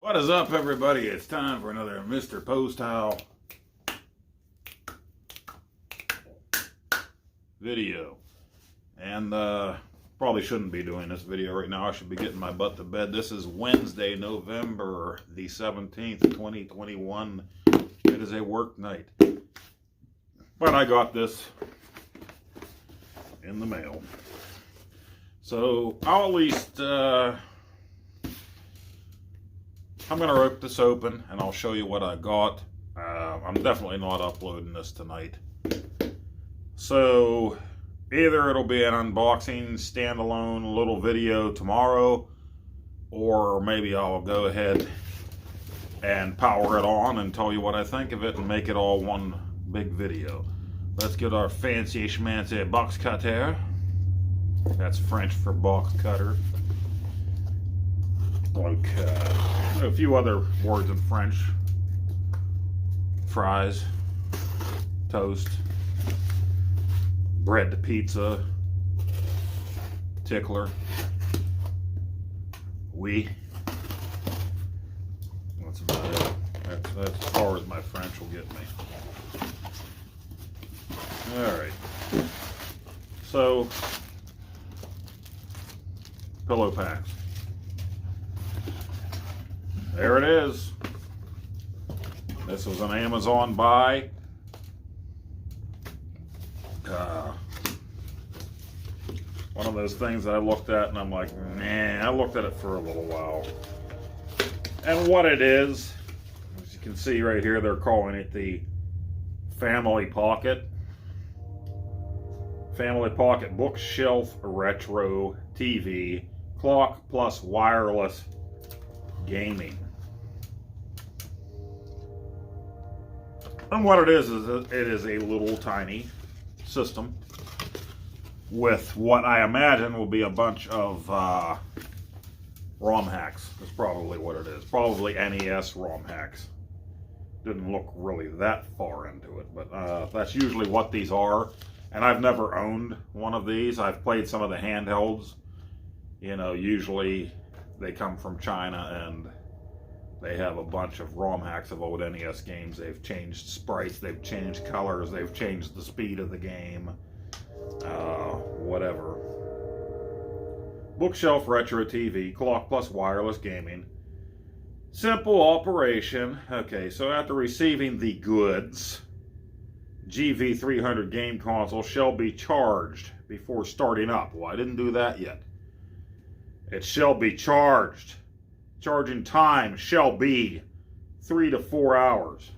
What is up, everybody? It's time for another Mr. Poestyle video. And probably shouldn't be doing this video right now. I should be getting my butt to bed. This is Wednesday, November the 17th, 2021. It is a work night. But I got this in the mail. So I'll at least... I'm going to rip this open and I'll show you what I got. I'm definitely not uploading this tonight. So either it'll be an unboxing standalone little video tomorrow, or maybe I'll go ahead and power it on and tell you what I think of it and make it all one big video. Let's get our fancy schmancy box cutter. That's French for box cutter. Like a few other words in French. Fries, toast, bread to pizza, tickler, oui. That's about it. That's as far as my French will get me. Alright. So, pillow packs. There it is. This was an Amazon buy. One of those things that I looked at and I'm like, nah, I looked at it for a little while. And what it is, as you can see right here, they're calling it the Family Pocket. Family Pocket Bookshelf Retro TV Clock plus Wireless Gaming. And what it is it is a little tiny system with what I imagine will be a bunch of ROM hacks. That's probably what it is. Probably NES ROM hacks. Didn't look really that far into it, but that's usually what these are. And I've never owned one of these. I've played some of the handhelds. You know, usually they come from China and they have a bunch of ROM hacks of old NES games. They've changed sprites, they've changed colors, they've changed the speed of the game, whatever. Bookshelf Retro TV, clock plus wireless gaming. Simple operation. Okay, so after receiving the goods, GV300 game console shall be charged before starting up. Well, I didn't do that yet. It shall be charged. Charging time shall be 3 to 4 hours.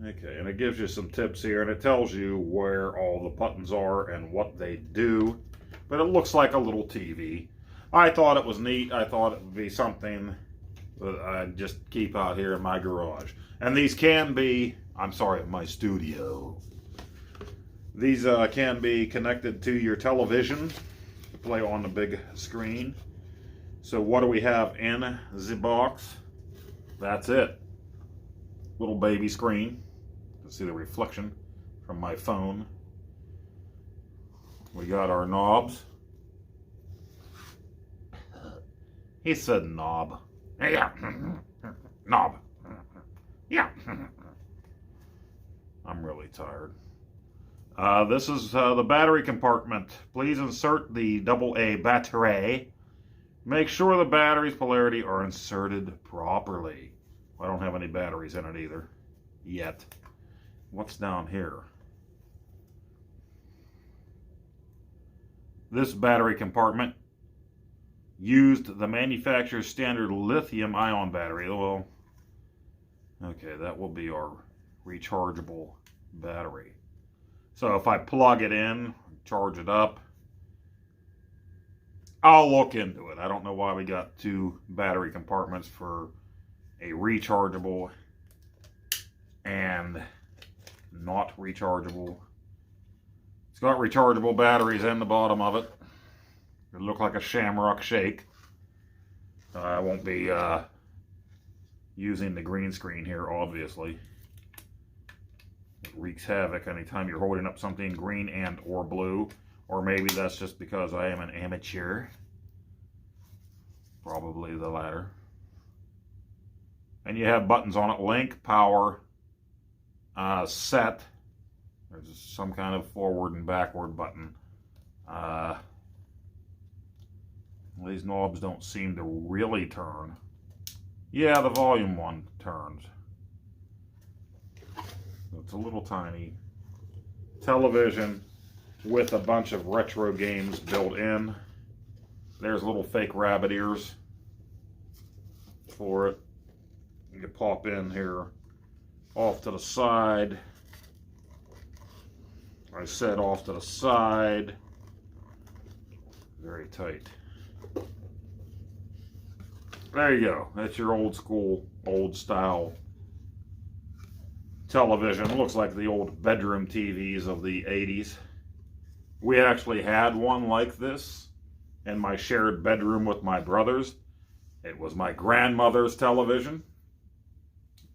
Okay, and it gives you some tips here, and it tells you where all the buttons are and what they do. But it looks like a little TV. I thought it was neat. I thought it would be something that I'd just keep out here in my garage. And these can be, I'm sorry, my studio. These can be connected to your television to play on the big screen. So what do we have in the box? That's it. Little baby screen. You can see the reflection from my phone. We got our knobs. He said knob. Yeah. Knob. Yeah. I'm really tired. This is the battery compartment. Please insert the AA battery. Make sure the battery's polarity are inserted properly. I don't have any batteries in it either. Yet. What's down here? This battery compartment used the manufacturer's standard lithium-ion battery. Well, okay, that will be our rechargeable battery. So if I plug it in, charge it up, I'll look into it. I don't know why we got two battery compartments for a rechargeable and not rechargeable. It's got rechargeable batteries in the bottom of it. It look like a shamrock shake. I won't be using the green screen here, obviously. It wreaks havoc anytime you're holding up something green and or blue. Or maybe that's just because I am an amateur. Probably the latter. And you have buttons on it: link, power, set. There's some kind of forward and backward button. These knobs don't seem to really turn. Yeah, the volume one turns. It's a little tiny television with a bunch of retro games built in. There's little fake rabbit ears for it. You can pop in here off to the side. I said off to the side. Very tight. There you go. That's your old school, old style television. It looks like the old bedroom TVs of the 80s. We actually had one like this in my shared bedroom with my brothers. It was my grandmother's television.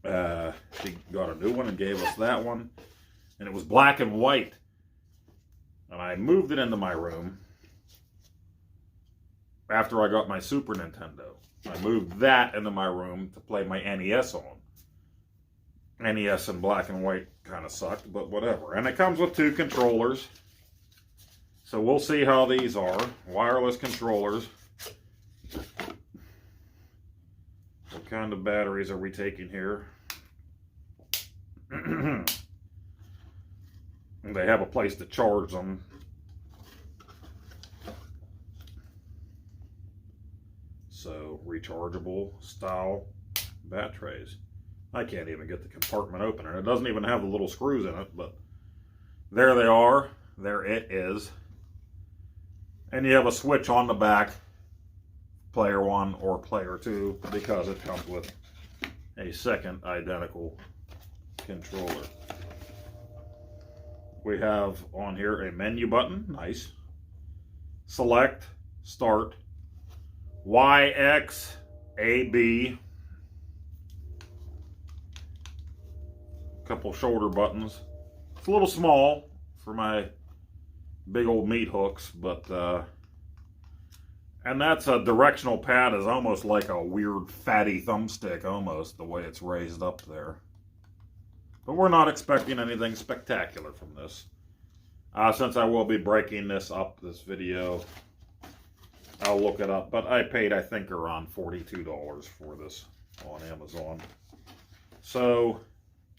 She got a new one and gave us that one. And it was black and white. And I moved it into my room after I got my Super Nintendo. I moved that into my room to play my NES on. NES in black and white kind of sucked, but whatever. And it comes with 2 controllers. So we'll see how these are. Wireless controllers. What kind of batteries are we taking here? They have a place to charge them. So, rechargeable style batteries. I can't even get the compartment open, and it doesn't even have the little screws in it, but there they are. There it is. And you have a switch on the back, player 1 or player 2, because it comes with a second identical controller. We have on here a menu button, nice. Select, start, Y, X, A, B. Couple shoulder buttons. It's a little small for my big old meat hooks, but and that's a directional pad, is almost like a weird fatty thumbstick, almost the way it's raised up there. But we're not expecting anything spectacular from this. Since I will be breaking this up, this video, I'll look it up, but I paid, I think, around $42 for this on Amazon. So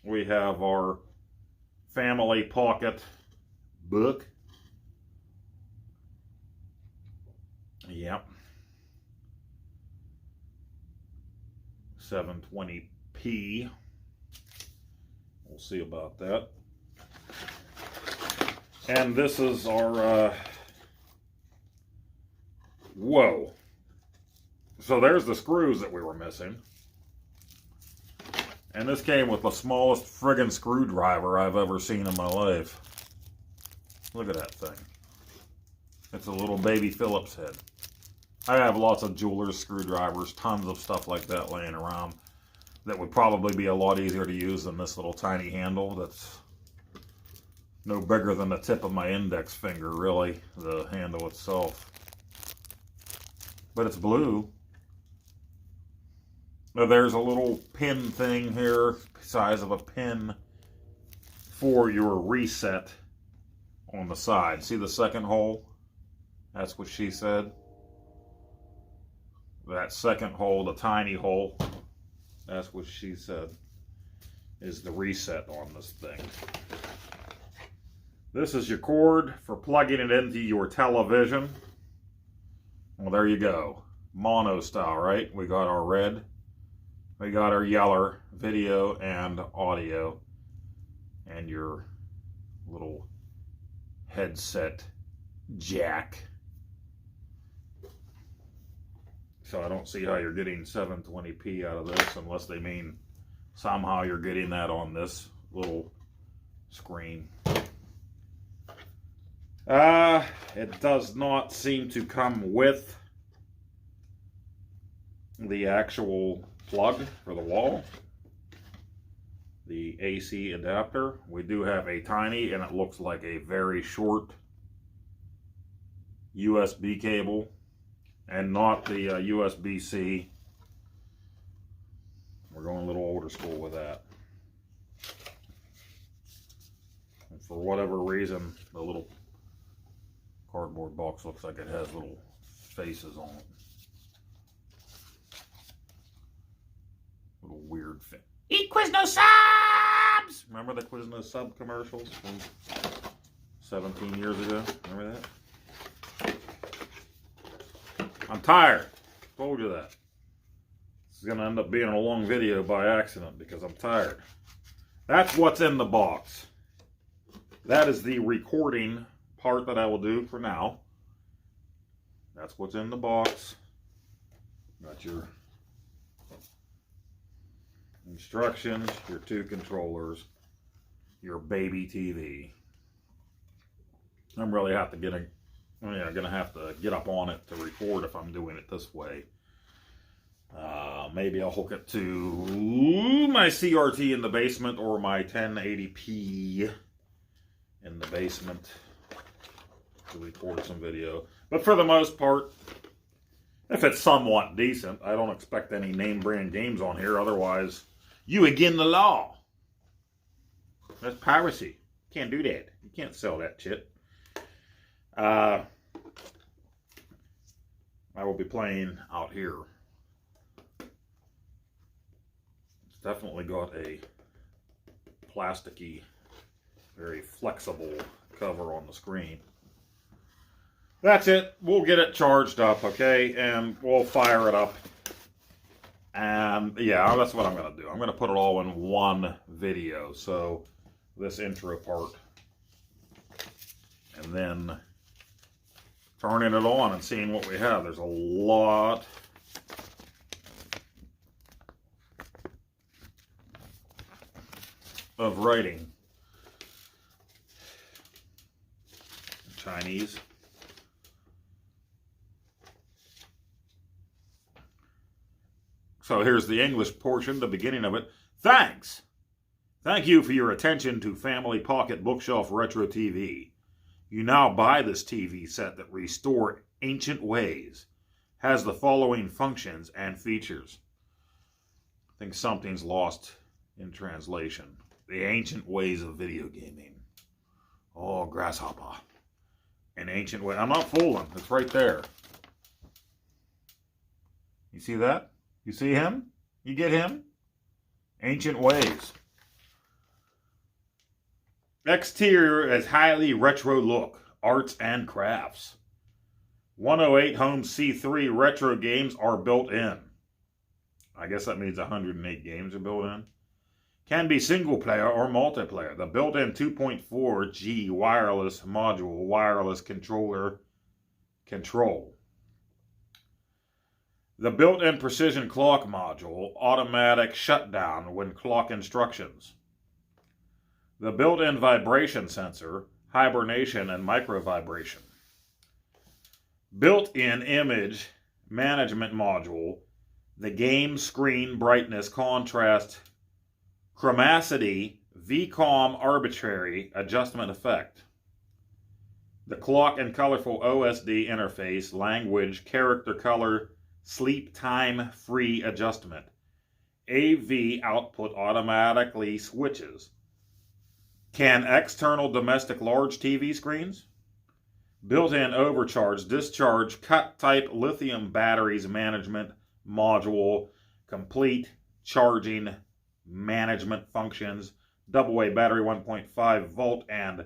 we have our family pocket book. Yep. 720p. We'll see about that. And this is our, whoa. So there's the screws that we were missing. And this came with the smallest friggin' screwdriver I've ever seen in my life. Look at that thing. It's a little baby Phillips head. I have lots of jeweler's screwdrivers, tons of stuff like that laying around that would probably be a lot easier to use than this little tiny handle that's no bigger than the tip of my index finger, really, the handle itself. But it's blue. Now there's a little pin thing here, size of a pin, for your reset on the side. See the second hole? That's what she said. That second hole, the tiny hole, that's what she said, is the reset on this thing. This is your cord for plugging it into your television. Well, there you go. Mono style, right? We got our red. We got our yellow video and audio. And your little headset jack. So I don't see how you're getting 720p out of this unless they mean somehow you're getting that on this little screen. It does not seem to come with the actual plug for the wall, the AC adapter. We do have a tiny, and it looks like a very short USB cable, and not the USB-C. We're going a little older school with that. And for whatever reason, the little cardboard box looks like it has little faces on it. Little weird thing. Eat Quiznos subs! Remember the Quiznos sub commercials from 17 years ago? Remember that? I'm tired. Told you that. This is going to end up being a long video by accident because I'm tired. That's what's in the box. That is the recording part that I will do for now. That's what's in the box. Got your instructions, your 2 controllers, your baby TV. I'm really gonna have to get up on it to record if I'm doing it this way. Maybe I'll hook it to my CRT in the basement or my 1080p in the basement to record some video. But for the most part, if it's somewhat decent, I don't expect any name brand games on here. Otherwise, you again the law. That's piracy. Can't do that. You can't sell that shit. I will be playing out here. It's definitely got a plasticky, very flexible cover on the screen. That's it. We'll get it charged up, okay? And we'll fire it up. And yeah, that's what I'm going to do. I'm going to put it all in one video. So this intro part. And then turning it on and seeing what we have. There's a lot of writing. Chinese. So here's the English portion, the beginning of it. Thanks! Thank you for your attention to Family Pocket Bookshelf Retro TV. You now buy this TV set that restore ancient ways. Has the following functions and features. I think something's lost in translation. The ancient ways of video gaming. Oh, grasshopper. An ancient way. I'm not fooling. It's right there. You see that? You see him? You get him? Ancient ways. Exterior is highly retro look. Arts and crafts. 108 home C3 retro games are built in. I guess that means 108 games are built in. Can be single player or multiplayer. The built-in 2.4G wireless module, wireless controller control. The built-in precision clock module, automatic shutdown when clock instructions. The built-in vibration sensor, hibernation and micro vibration. Built-in image management module, the game screen brightness contrast chromacity VCOM arbitrary adjustment effect. The clock and colorful OSD interface, language, character color, sleep time free adjustment. AV output automatically switches. Can external domestic large TV screens? Built-in overcharge, discharge, cut type lithium batteries management module, complete charging management functions, AA battery 1.5 volt and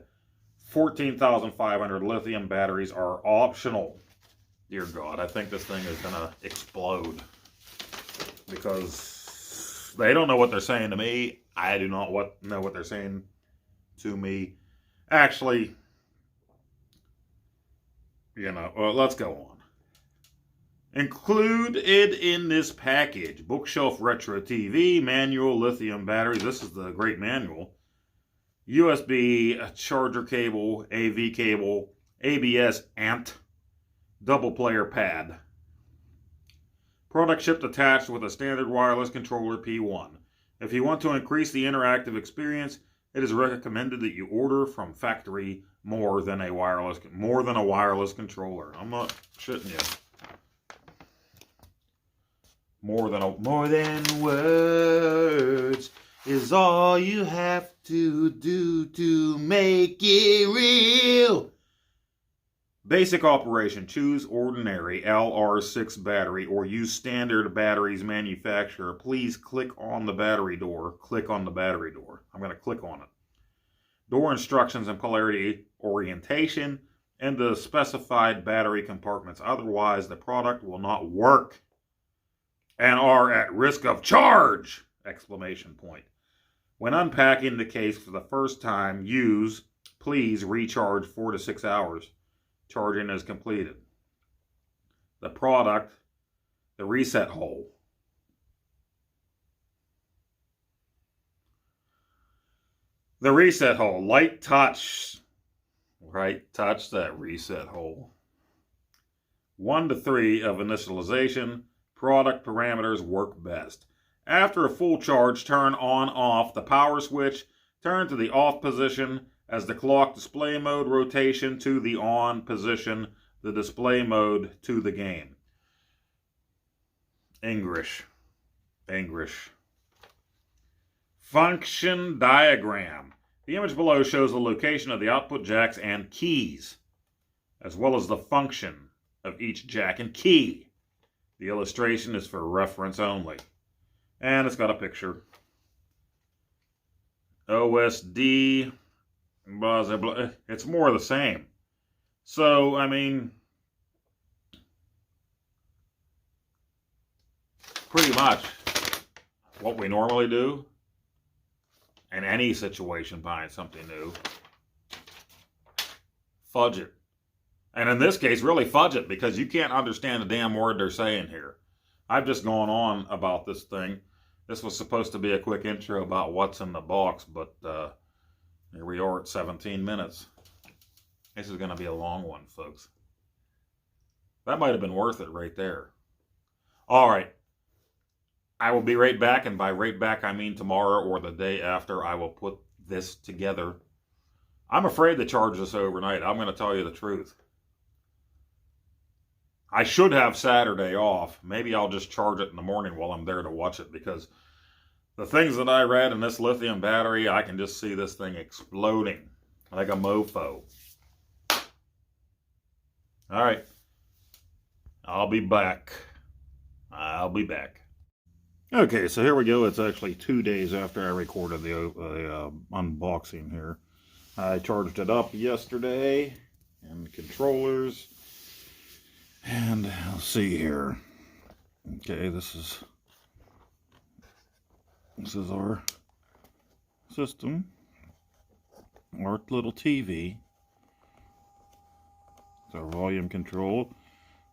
14,500 lithium batteries are optional. Dear God, I think this thing is going to explode because they don't know what they're saying to me. I do not know what they're saying to me. Actually, well, let's go on. Included in this package, bookshelf retro TV, manual, lithium batteries. This is the great manual. USB charger cable, AV cable, ABS ANT, double player pad. Product shipped attached with a standard wireless controller P1. If you want to increase the interactive experience, it is recommended that you order from factory more than a wireless controller. I'm not shitting you. More than words is all you have to do to make it real. Basic operation. Choose ordinary LR6 battery or use standard batteries manufacturer. Please click on the battery door. Click on the battery door. I'm going to click on it. Door instructions and polarity orientation and the specified battery compartments. Otherwise, the product will not work and are at risk of charge! Exclamation point. When unpacking the case for the first time, please recharge 4 to 6 hours. Charging is completed. The product, the reset hole. The reset hole, light touch. Right, touch that reset hole. 1 to 3 of initialization. Product parameters work best. After a full charge, turn on/off the power switch. Turn to the off position as the clock display mode rotation to the on position, the display mode to the game. English. Function diagram. The image below shows the location of the output jacks and keys, as well as the function of each jack and key. The illustration is for reference only. And it's got a picture. OSD, blah, blah, blah. It's more of the same. So, I mean, pretty much what we normally do in any situation buying something new. Fudge it. And in this case, really fudge it, because you can't understand the damn word they're saying here. I've just gone on about this thing. This was supposed to be a quick intro about what's in the box, but here we are at 17 minutes. This is going to be a long one, folks. That might have been worth it right there. All right. I will be right back, and by right back, I mean tomorrow or the day after. I will put this together. I'm afraid to charge this overnight. I'm going to tell you the truth. I should have Saturday off. Maybe I'll just charge it in the morning while I'm there to watch it, because the things that I read in this lithium battery, I can just see this thing exploding like a mofo. All right. I'll be back. Okay, so here we go. It's actually 2 days after I recorded the unboxing here. I charged it up yesterday, and the controllers. And I'll see here. Okay, this is our system, our little TV. It's our volume control.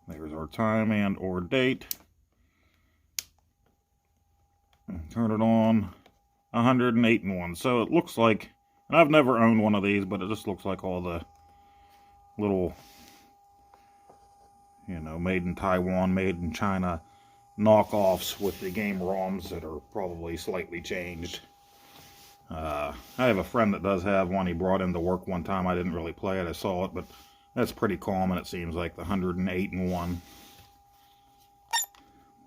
There's our time and or date. Turn it on. 108-1. So it looks like, and I've never owned one of these, but it just looks like all the little, you know, made in Taiwan, made in China knockoffs with the game ROMs that are probably slightly changed. I have a friend that does have one. He brought in to work one time. I didn't really play it. I saw it, but that's pretty common, it seems like, the 108-1.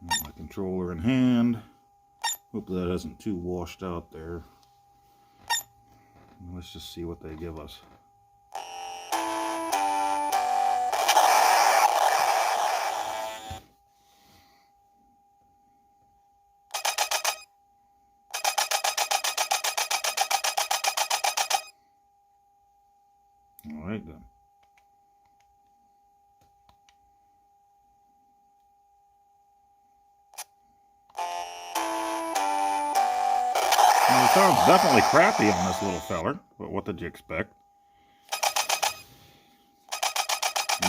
My controller in hand. Hope that isn't too washed out there. Let's just see what they give us. All right then. Well, it sounds definitely crappy on this little feller, but what did you expect?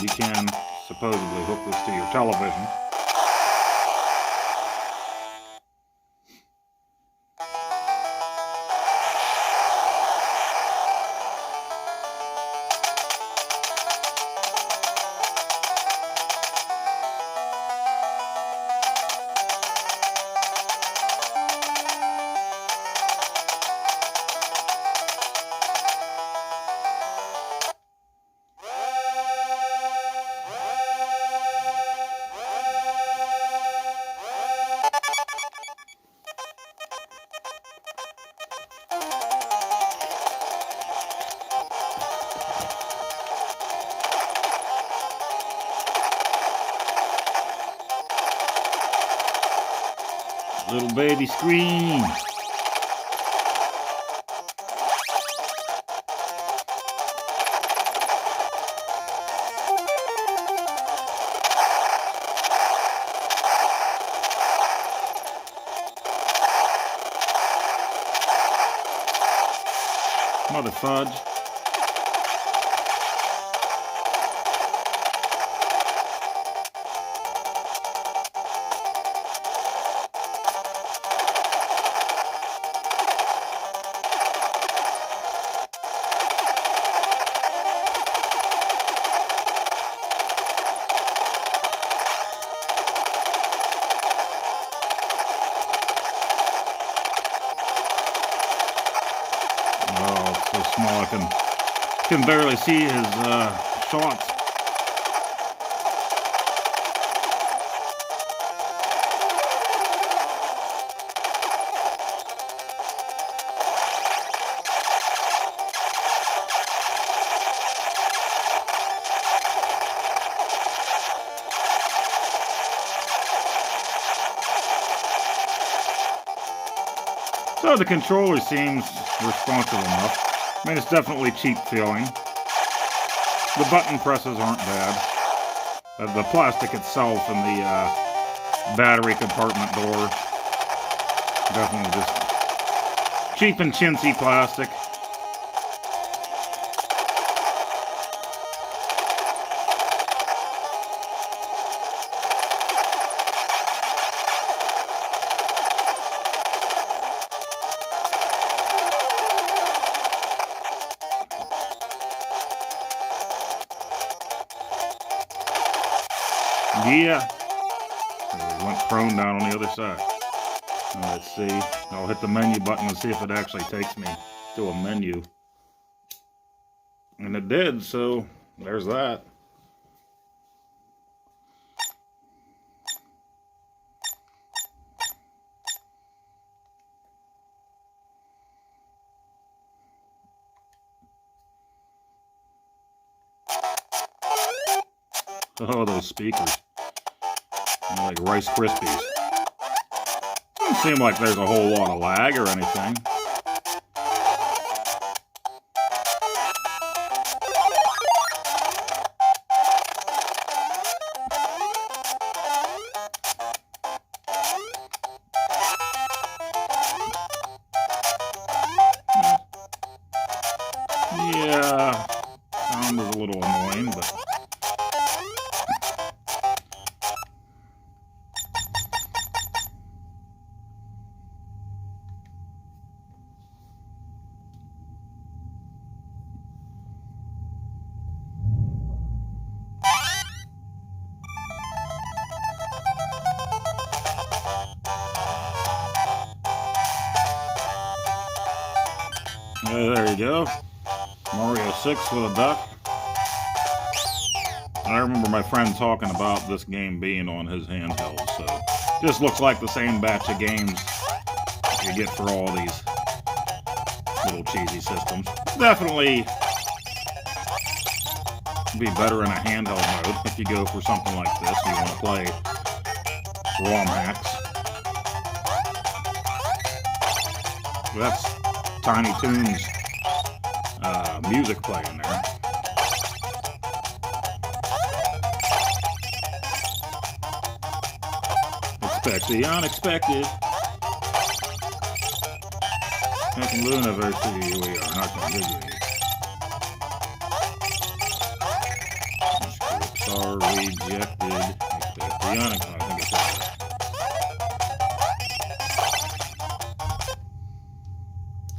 You can supposedly hook this to your television. Little baby screen. Mother fudge. Oh, it's so small I can barely see his shots. So the controller seems responsive enough. I mean, it's definitely cheap feeling. The button presses aren't bad. The plastic itself and the battery compartment door, definitely just cheap and chintzy plastic. Yeah. It went prone down on the other side. Now, let's see. I'll hit the menu button and see if it actually takes me to a menu. And it did, so there's that. Oh, those speakers. They're like Rice Krispies. Doesn't seem like there's a whole lot of lag or anything. Yeah, sound is a little annoying, but... there you go. Mario 6 with a duck. I remember my friend talking about this game being on his handheld, so just looks like the same batch of games you get for all these little cheesy systems. Definitely be better in a handheld mode if you go for something like this. You want to play ROM hacks. That's Tiny Toons music playing there. Expect the unexpected. Happy Looniversity, we are not going to do it. Scripts are rejected. Expect the unexpected. I think it's that.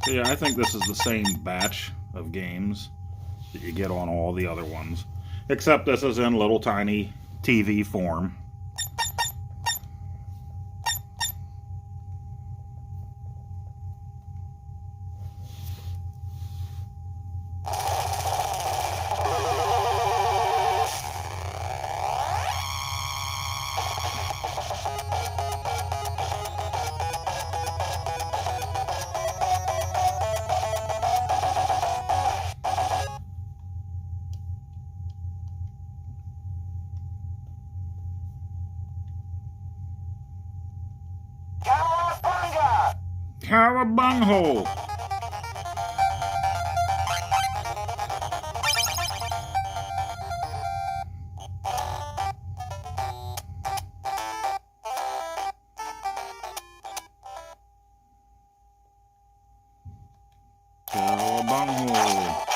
So yeah, I think this is the same batch of games that you get on all the other ones, except this is in little tiny TV form. Carabunghole. Cowabunghole.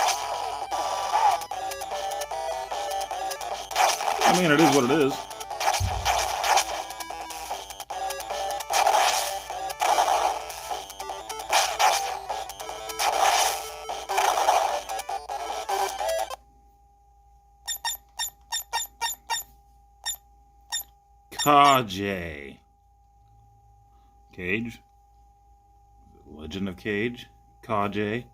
I mean, it is what it is. Kajay. Cage. Legend of Cage. Kajay.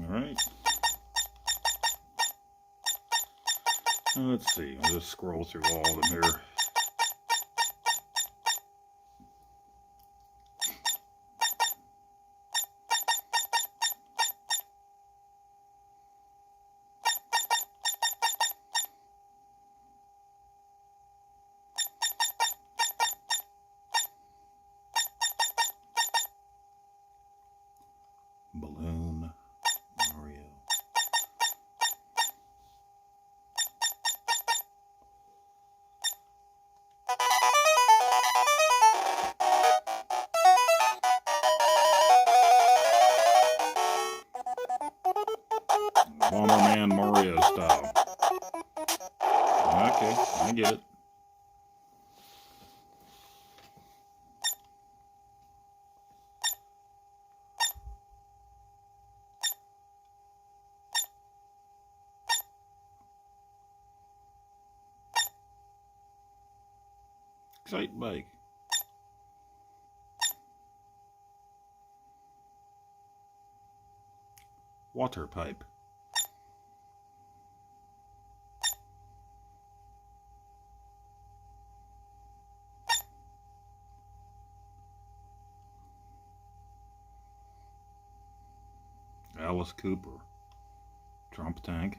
Alright. Let's see. I'll just scroll through all of them here. Balloon Mario. Bomberman Mario style. Okay, I get it. Excite bike. Water pipe. Alice Cooper. Trump tank.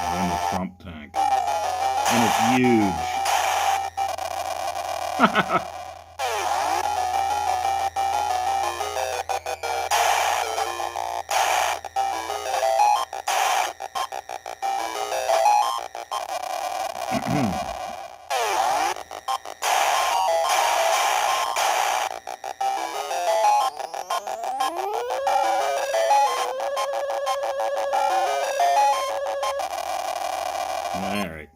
And the Trump tank. And it's huge. All right.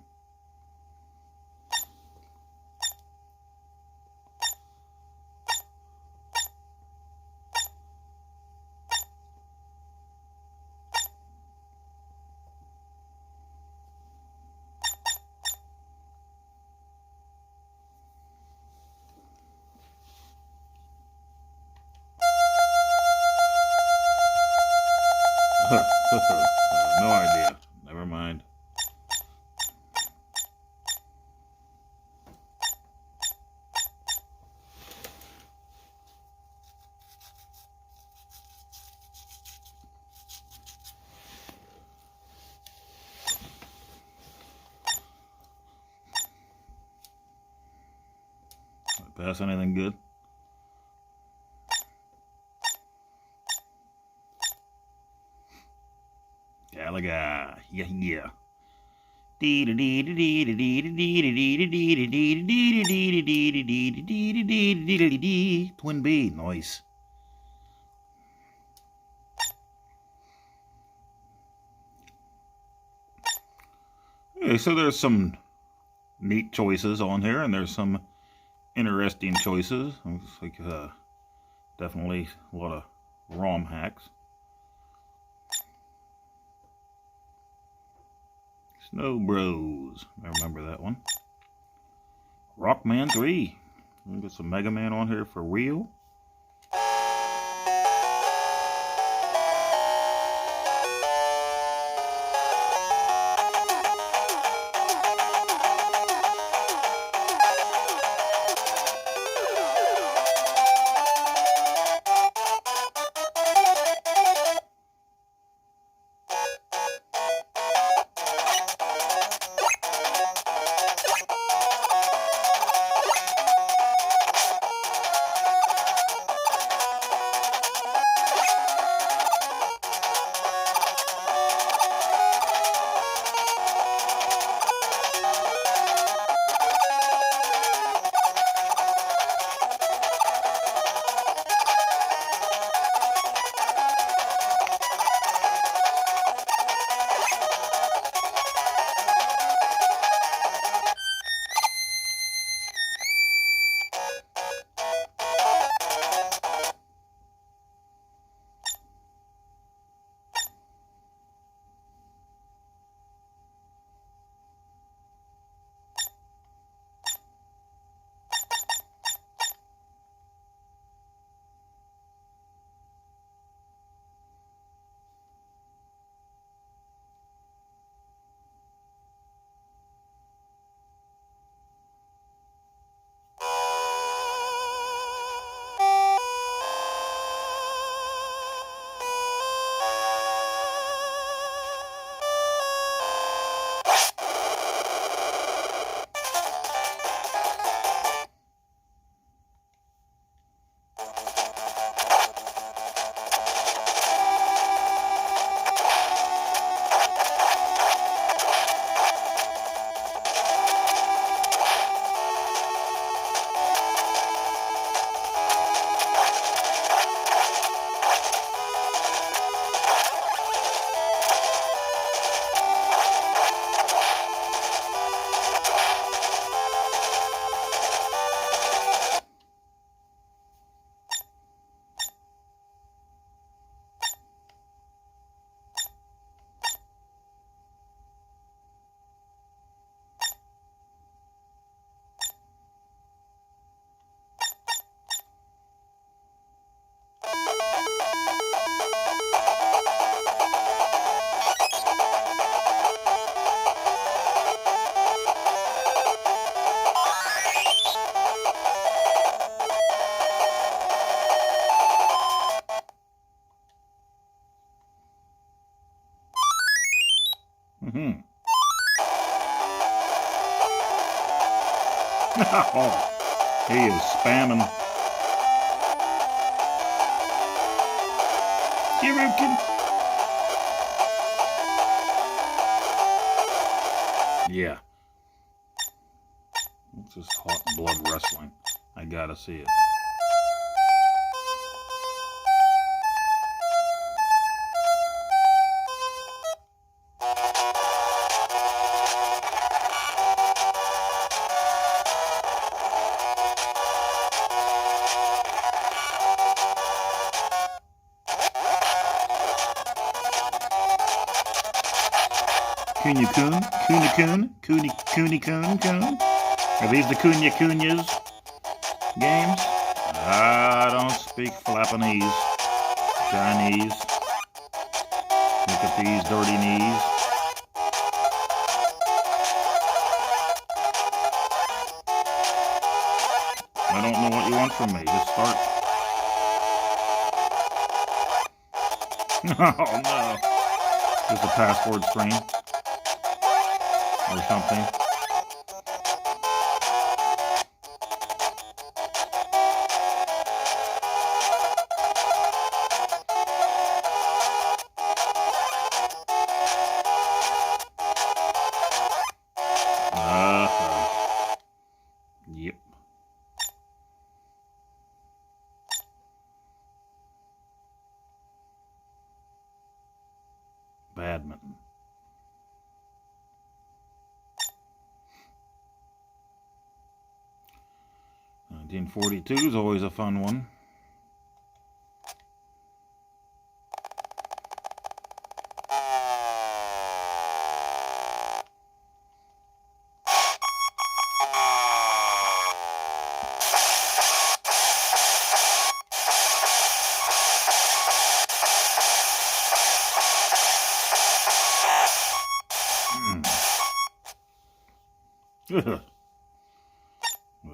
No idea. Never mind. Pass anything good? Galaga, yeah. Twin B, nice. Okay, so there's some neat choices on here, and there's some interesting choices. Looks like definitely a lot of ROM hacks. Snow Bros, I remember that one. Rockman 3. We got some Mega Man on here for real. Mm-hmm. Oh, he is spamming. Kirukin. Yeah. It's just hot blood wrestling. I gotta see it. Coon-coon, coon-coon, coon-coon. Are these the Cunha-Cunhas games? I don't speak Flapanese. Chinese. Look at these dirty knees. I don't know what you want from me. Just start. Oh no. Just a password screen. Or something. Yep. Badminton. $1942 is always a fun one. The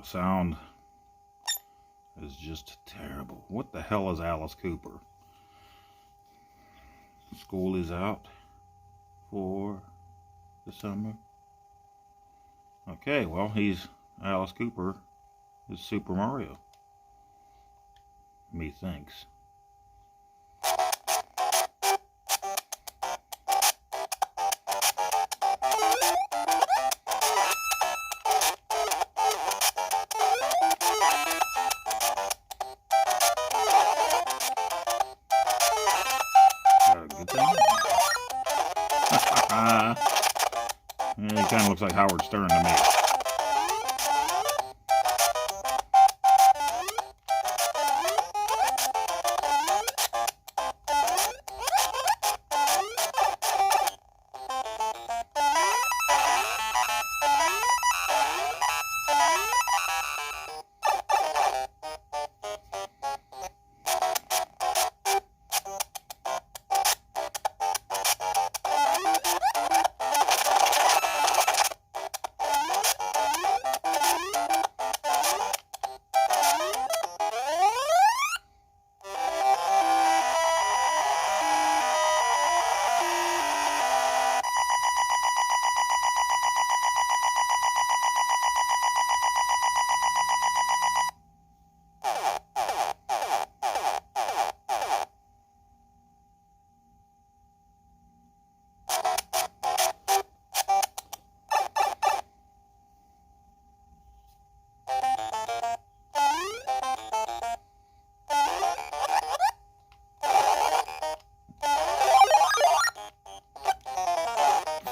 sound is just terrible. What the hell is Alice Cooper? School is out for the summer. Okay, well, Alice Cooper is Super Mario. Methinks. He kind of looks like Howard Stern to me.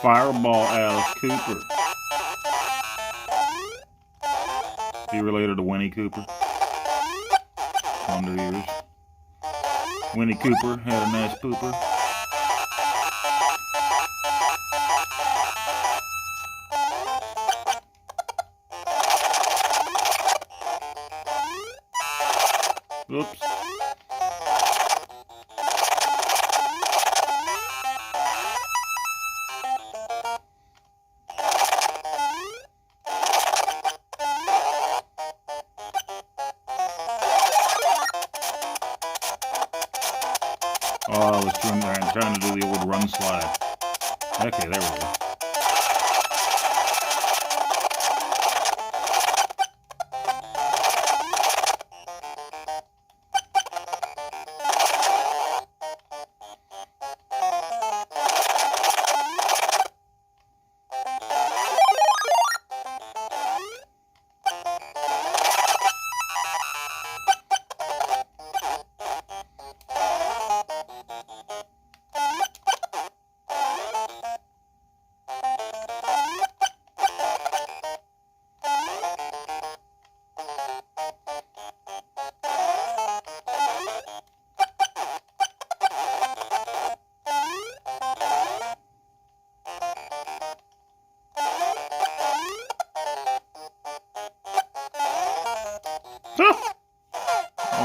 Fireball Alice Cooper. Be related to Winnie Cooper? Wonder Years. Winnie Cooper had a nice pooper. Oops. Oh, I was trying to do the old run slide. Okay, there we go.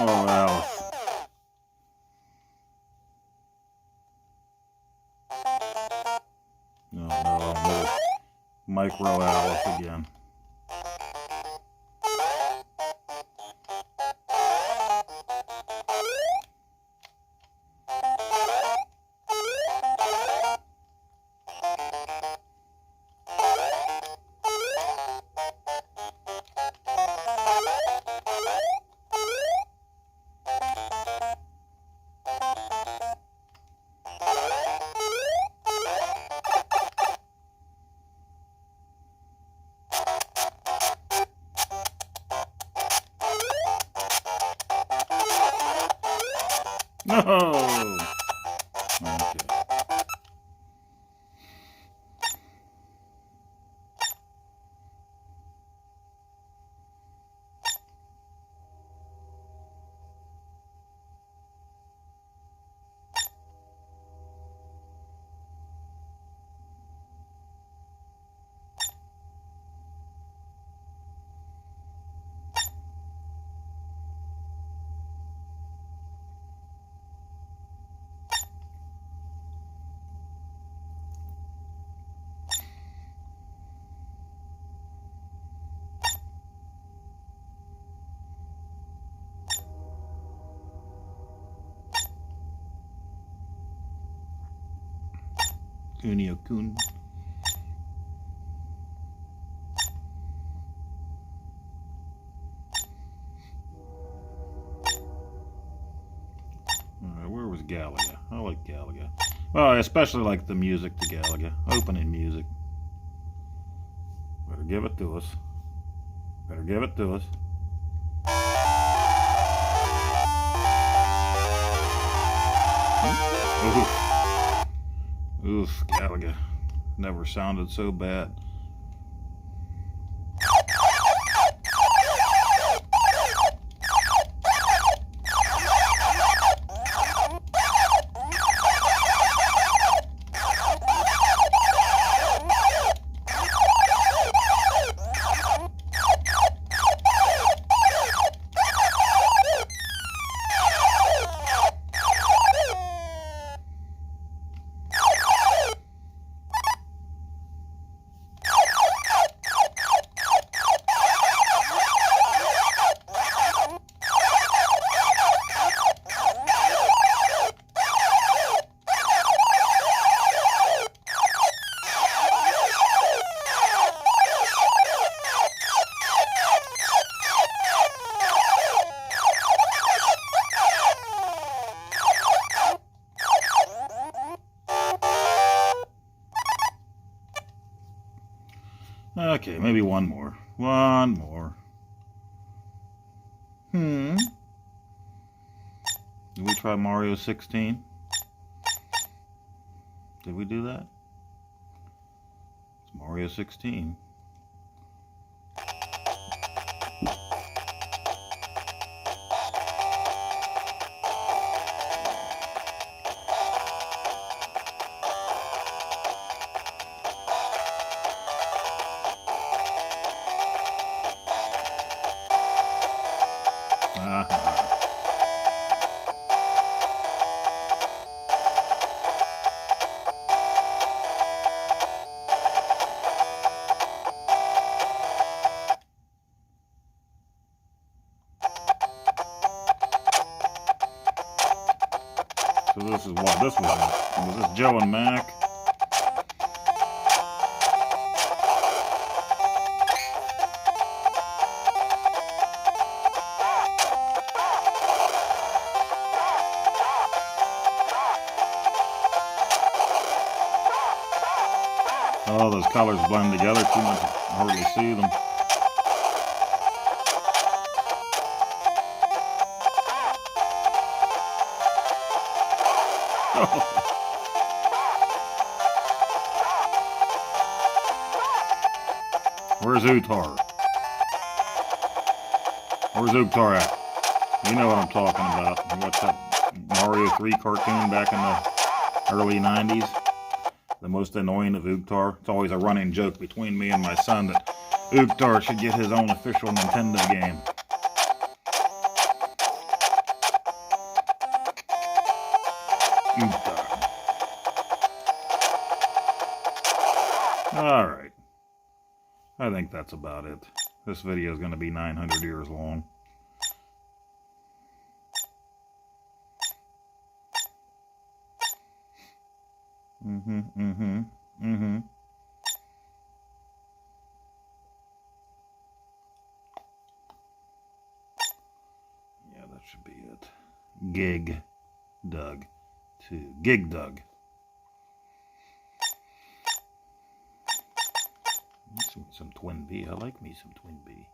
Oh, Alice. Oh, no, little micro Alice again. No! Okay. Kunio-kun. Alright, where was Galaga? I like Galaga. Well, I especially like the music to Galaga. Opening music. Better give it to us. Better give it to us. Oof, Galaga. Never sounded so bad. Okay, maybe one more. One more. Did we try Mario 16? Did we do that? It's Mario 16. So this is what this was. Was this Joe and Mac? Oh, those colors blend together too much. I hardly see them. Where's Utar? Where's Utar at? You know what I'm talking about. You watched that Mario 3 cartoon back in the early 90s? The most annoying of Utar. It's always a running joke between me and my son that Utar should get his own official Nintendo game. Utar. Alright. I think that's about it. This video is going to be 900 years long. Yeah, that should be it. Gig Doug 2. Gig Doug. Some Twin B. I like me some Twin B.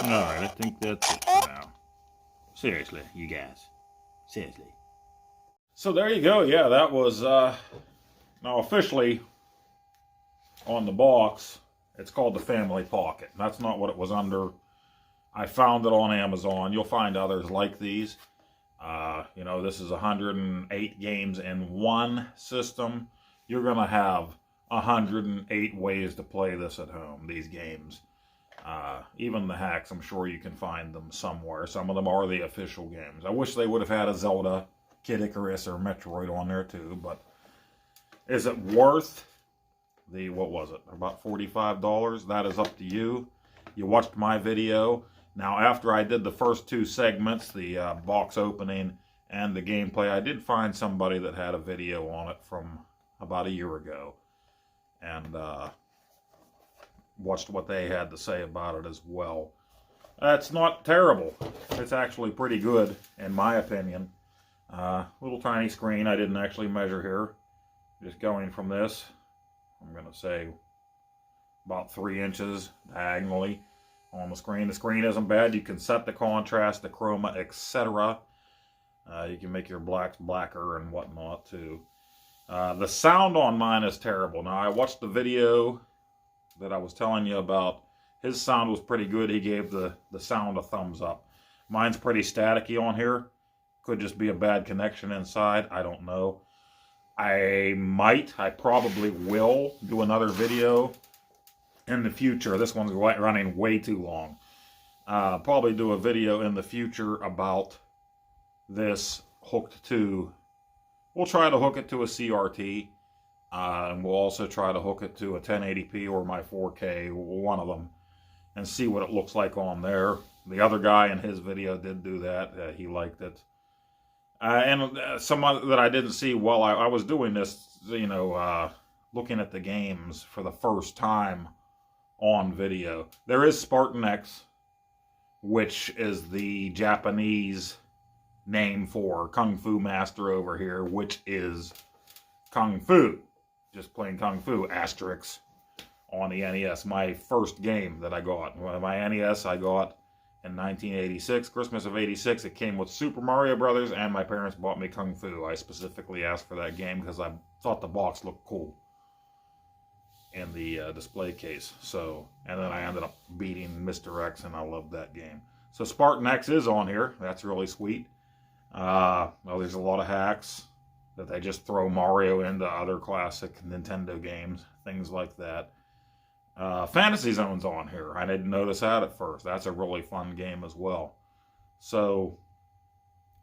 Alright, I think that's it for now. Seriously, you guys. Seriously. So there you go. Yeah, that was, now officially on the box, it's called the Family Pocket. That's not what it was under. I found it on Amazon. You'll find others like these. You know, this is 108 games in one system. You're going to have 108 ways to play this at home, these games. Even the hacks, I'm sure you can find them somewhere. Some of them are the official games. I wish they would have had a Zelda, Kid Icarus, or Metroid on there too, but is it worth the, what was it, about $45? That is up to you. You watched my video. Now, after I did the first two segments, the box opening and the gameplay, I did find somebody that had a video on it from about a year ago. And, watched what they had to say about it as well. It's not terrible. It's actually pretty good, in my opinion. Little tiny screen. I didn't actually measure here. Just going from this, I'm going to say about 3 inches diagonally on the screen. The screen isn't bad. You can set the contrast, the chroma, etc. You can make your blacks blacker and whatnot too. The sound on mine is terrible. Now, I watched the video that I was telling you about. His sound was pretty good. He gave the sound a thumbs up. Mine's pretty staticky on here. Could just be a bad connection inside. I don't know. I probably will do another video in the future. This one's running way too long. Probably do a video in the future about this hooked to, we'll try to hook it to a CRT. And we'll also try to hook it to a 1080p or my 4K, one of them, and see what it looks like on there. The other guy in his video did do that. He liked it. And someone that I didn't see while I was doing this, you know, looking at the games for the first time on video. There is Spartan X, which is the Japanese name for Kung Fu Master over here, which is Kung Fu. Just plain Kung Fu, asterisk, on the NES. My first game that I got. My NES I got in 1986, Christmas of 86. It came with Super Mario Brothers, and my parents bought me Kung Fu. I specifically asked for that game because I thought the box looked cool in the display case. So, and then I ended up beating Mr. X, and I loved that game. So Spartan X is on here. That's really sweet. Well, there's a lot of hacks that they just throw Mario into other classic Nintendo games, things like that. Fantasy Zone's on here. I didn't notice that at first. That's a really fun game as well. So,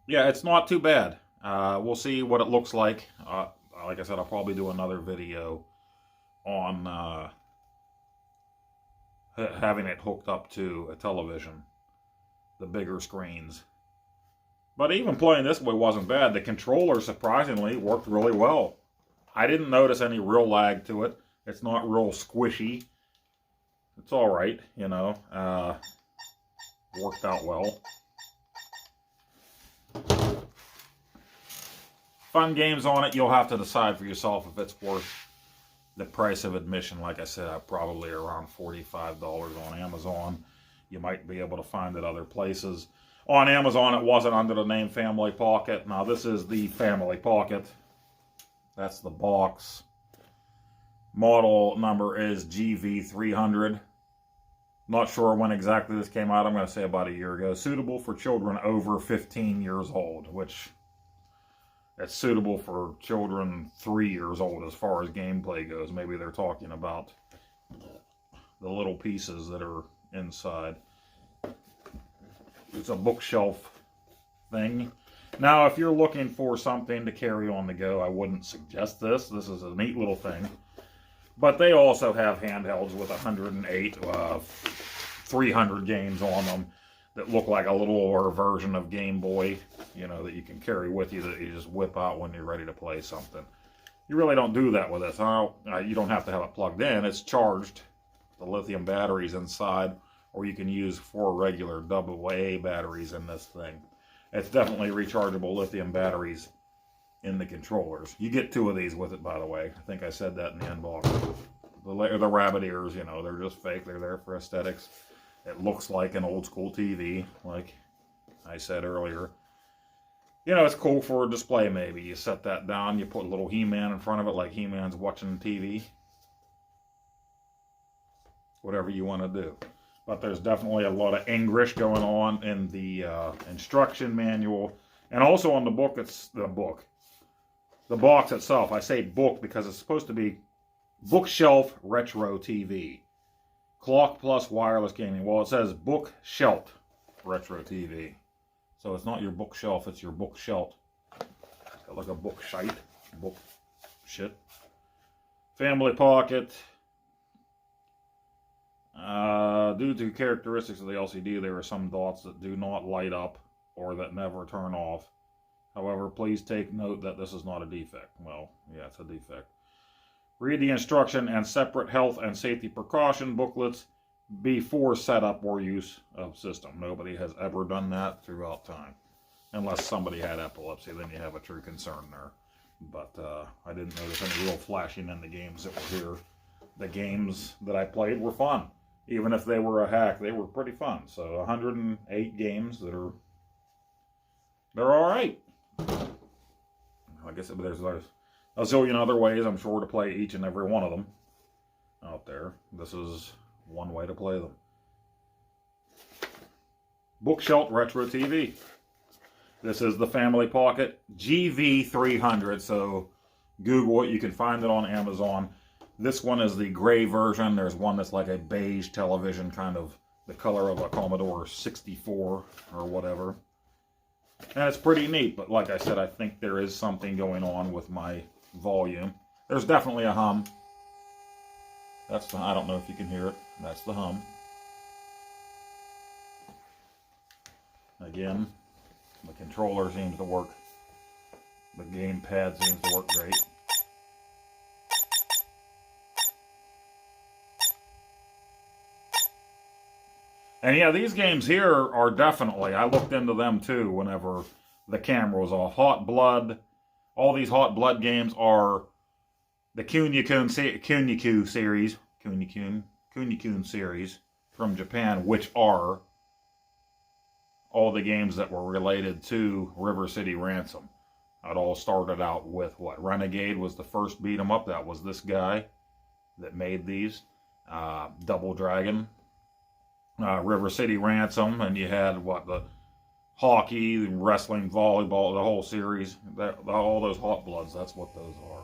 yeah, it's not too bad. We'll see what it looks like. Like I said, I'll probably do another video on having it hooked up to a television, the bigger screens. But even playing this way wasn't bad. The controller, surprisingly, worked really well. I didn't notice any real lag to it. It's not real squishy. It's all right, you know. Worked out well. Fun games on it. You'll have to decide for yourself if it's worth the price of admission. Like I said, probably around $45 on Amazon. You might be able to find it other places. On Amazon, it wasn't under the name Family Pocket. Now, this is the Family Pocket. That's the box. Model number is GV300. Not sure when exactly this came out. I'm going to say about a year ago. Suitable for children over 15 years old, which it's suitable for children 3 years old as far as gameplay goes. Maybe they're talking about the little pieces that are inside. It's a bookshelf thing. Now, if you're looking for something to carry on the go, I wouldn't suggest this. This is a neat little thing. But they also have handhelds with 108, 300 games on them that look like a little older version of Game Boy, you know, that you can carry with you, that you just whip out when you're ready to play something. You really don't do that with this. You don't have to have it plugged in. It's charged. The lithium batteries inside, or you can use 4 regular AA batteries in this thing. It's definitely rechargeable lithium batteries in the controllers. You get 2 of these with it, by the way. I think I said that in the unbox. The rabbit ears, you know, they're just fake. They're there for aesthetics. It looks like an old school TV, like I said earlier. You know, it's cool for a display maybe. You set that down, you put a little He-Man in front of it like He-Man's watching TV. Whatever you want to do. But there's definitely a lot of English going on in the instruction manual. And also on the book, it's the book. The box itself, I say book because it's supposed to be Bookshelf Retro TV. Clock plus wireless gaming. Well, it says Bookshelf Retro TV. So it's not your bookshelf, it's your bookshelf. Got like a book shite. Book shit. Family Pocket. Due to characteristics of the LCD, there are some dots that do not light up or that never turn off. However, please take note that this is not a defect. Well, yeah, it's a defect. Read the instruction and separate health and safety precaution booklets before setup or use of system. Nobody has ever done that throughout time. Unless somebody had epilepsy, then you have a true concern there. But I didn't notice any real flashing in the games that were here. The games that I played were fun. Even if they were a hack, they were pretty fun. So 108 games that are, they're all right. I guess there's a zillion other ways, I'm sure, to play each and every one of them out there. This is one way to play them. Bookshelf Retro TV. This is the Family Pocket GV300, so Google it. You can find it on Amazon. This one is the gray version. There's one that's like a beige television, kind of the color of a Commodore 64 or whatever. And it's pretty neat, but like I said, I think there is something going on with my volume. There's definitely a hum. That's the, I don't know if you can hear it. That's the hum. Again, the controller seems to work. The gamepad seems to work great. And yeah, these games here are definitely, I looked into them too whenever the camera was off. Hot Blood, all these Hot Blood games are the Kunio-kun series, Kunio-kun series from Japan, which are all the games that were related to River City Ransom. It all started out with what? Renegade was the first beat 'em up. That was this guy that made these. Double Dragon. River City Ransom, and you had what, the hockey, the wrestling, volleyball, the whole series, all those Hot Bloods, that's what those are.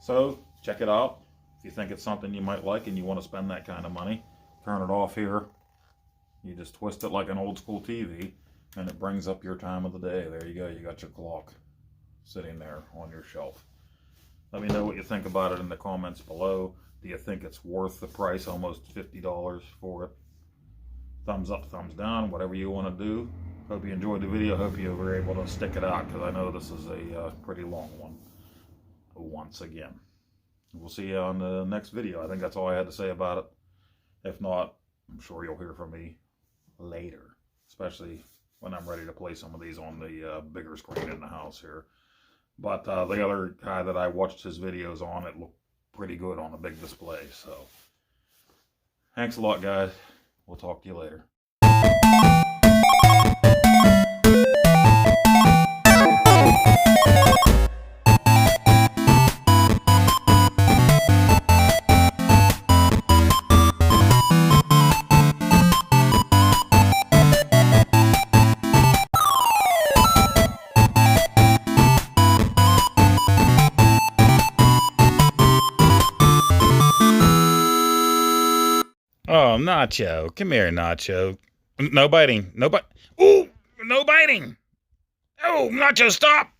So check it out, If you think it's something you might like and you want to spend that kind of money, turn it off here. You just twist it like an old school TV, and it brings up your time of the day. There you go. You got your clock sitting there on your shelf. Let me know what you think about it in the comments below. Do you think it's worth the price, almost $50 for it? Thumbs up, thumbs down, whatever you want to do. Hope you enjoyed the video. Hope you were able to stick it out, because I know this is a pretty long one. Once again, we'll see you on the next video. I think that's all I had to say about it. If not, I'm sure you'll hear from me later, especially when I'm ready to play some of these on the bigger screen in the house here. But the other guy that I watched his videos on, it looked pretty good on a big display. So thanks a lot, guys. We'll talk to you later. Oh, Nacho. Come here, Nacho. No biting. No bite. Ooh, no biting. Oh, Nacho, stop.